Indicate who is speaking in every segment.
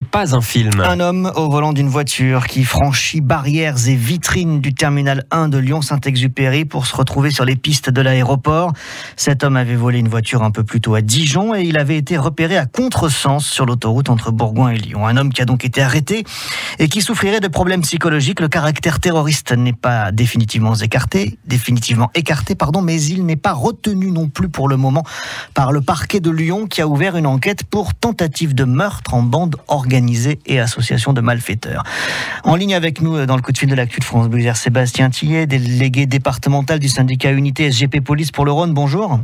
Speaker 1: pas un film.
Speaker 2: Un homme au volant d'une voiture qui franchit barrières et vitrines du terminal 1 de Lyon-Saint-Exupéry pour se retrouver sur les pistes de l'aéroport. Cet homme avait volé une voiture un peu plus tôt à Dijon et il avait été repéré à contresens sur l'autoroute entre Bourgoin et Lyon. Un homme qui a donc été arrêté et qui souffrirait de problèmes psychologiques. Le caractère terroriste n'est pas définitivement écarté, mais il n'est pas retenu non plus pour le moment par le parquet de Lyon qui a ouvert une enquête pour tentative de meurtre en bande organisée et association de malfaiteurs. En ligne avec nous dans le coup de fil de l'actu de France Bleu, Sébastien Tillet, délégué départemental du syndicat Unité SGP Police pour le Rhône. Bonjour.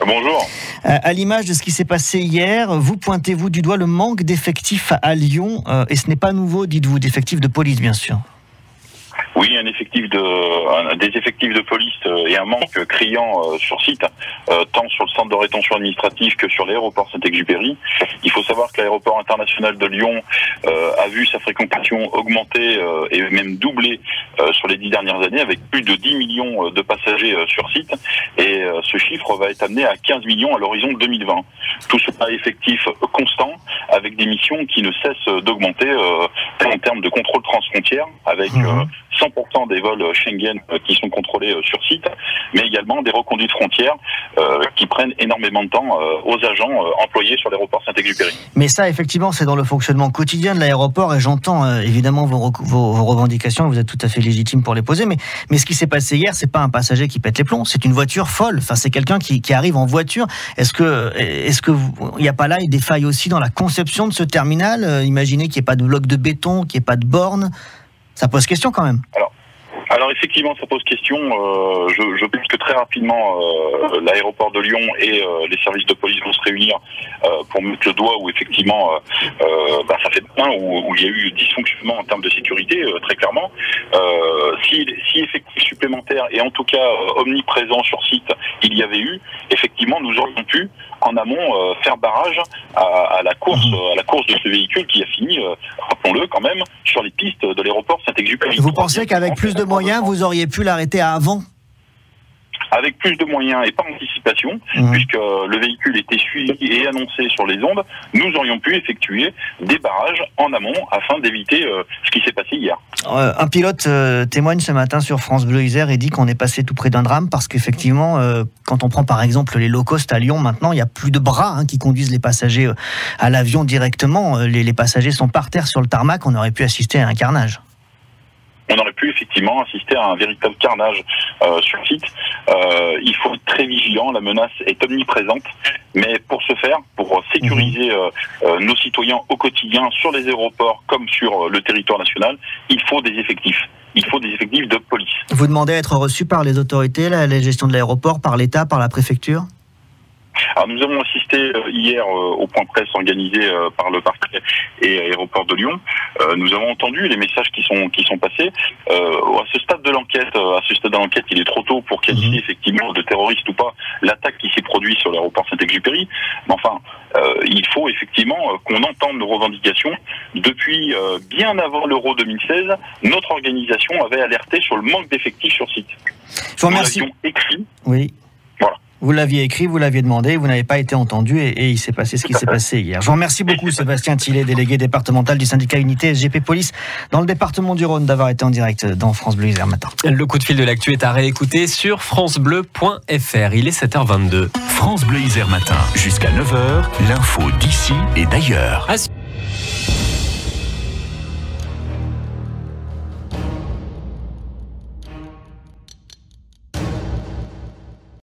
Speaker 3: Bonjour.
Speaker 2: À l'image de ce qui s'est passé hier, vous pointez-vous du doigt le manque d'effectifs à Lyon, et ce n'est pas nouveau, dites-vous, d'effectifs de police bien sûr.
Speaker 3: Oui, des effectifs de police et un manque criant sur site, tant sur le centre de rétention administrative que sur l'aéroport Saint-Exupéry. Il faut savoir que l'aéroport international de Lyon a vu sa fréquentation augmenter et même doubler sur les 10 dernières années, avec plus de 10 millions de passagers sur site. Et ce chiffre va être amené à 15 millions à l'horizon 2020. Tout cela effectif constant, avec des missions qui ne cessent d'augmenter en termes de contrôle transfrontière, avec 100% des vols Schengen qui sont contrôlés sur site, mais également des reconduites frontières qui prennent énormément de temps aux agents employés sur l'aéroport Saint-Exupéry.
Speaker 2: Mais ça, effectivement, c'est dans le fonctionnement quotidien de l'aéroport, et j'entends évidemment vos revendications, vous êtes tout à fait légitime pour les poser, mais ce qui s'est passé hier, c'est pas un passager qui pète les plombs, c'est une voiture folle, enfin c'est quelqu'un qui arrive en voiture. Est-ce que il n'y a pas là des failles aussi dans la conception de ce terminal? Imaginez qu'il n'y ait pas de bloc de béton, qu'il n'y ait pas de borne. Ça pose question quand même.
Speaker 3: Alors effectivement, ça pose question. Je pense que très rapidement, l'aéroport de Lyon et les services de police vont se réunir pour mettre le doigt où effectivement ça fait bien, où il y a eu dysfonctionnement en termes de sécurité, très clairement. Si effectifs supplémentaires et en tout cas omniprésents sur site, il y avait eu, effectivement, nous aurions pu en amont faire barrage à la course de ce véhicule qui a fini, rappelons-le quand même, sur les pistes de l'aéroport Saint-Exupéry.
Speaker 2: Vous pensez qu'avec plus de moyens, vous auriez pu l'arrêter avant?
Speaker 3: Avec plus de moyens et par anticipation, puisque le véhicule était suivi et annoncé sur les ondes, nous aurions pu effectuer des barrages en amont afin d'éviter ce qui s'est passé hier.
Speaker 2: Un pilote témoigne ce matin sur France Bleu Isère et dit qu'on est passé tout près d'un drame parce qu'effectivement, quand on prend par exemple les low cost à Lyon, maintenant il n'y a plus de bras qui conduisent les passagers à l'avion directement. Les passagers sont par terre sur le tarmac, on aurait pu assister à un carnage.
Speaker 3: On aurait pu effectivement assister à un véritable carnage sur site. Il faut être très vigilant, la menace est omniprésente, mais pour ce faire, pour sécuriser nos citoyens au quotidien sur les aéroports comme sur le territoire national, il faut des effectifs. Il faut des effectifs de police.
Speaker 2: Vous demandez à être reçu par les autorités, la gestion de l'aéroport, par l'État, par la préfecture ?
Speaker 3: Alors nous avons assisté hier au point presse organisé par le parquet et aéroport de Lyon. Nous avons entendu les messages qui sont passés. À ce stade de l'enquête, il est trop tôt pour qualifier effectivement de terroriste ou pas l'attaque qui s'est produite sur l'aéroport Saint-Exupéry. Mais enfin, il faut effectivement qu'on entende nos revendications. Depuis bien avant l'Euro 2016, notre organisation avait alerté sur le manque d'effectifs sur site.
Speaker 2: Je vous remercie.
Speaker 3: Nous l'avions écrit.
Speaker 2: Oui.
Speaker 3: Voilà.
Speaker 2: Vous l'aviez écrit, vous l'aviez demandé, vous n'avez pas été entendu et il s'est passé ce qui s'est passé hier. Je vous remercie beaucoup Sébastien Tillet, délégué départemental du syndicat Unité SGP Police dans le département du Rhône, d'avoir été en direct dans France Bleu Isère Matin.
Speaker 1: Le coup de fil de l'actu est à réécouter sur francebleu.fr. Il est 7h22.
Speaker 4: France Bleu Isère Matin, jusqu'à 9h, l'info d'ici et d'ailleurs.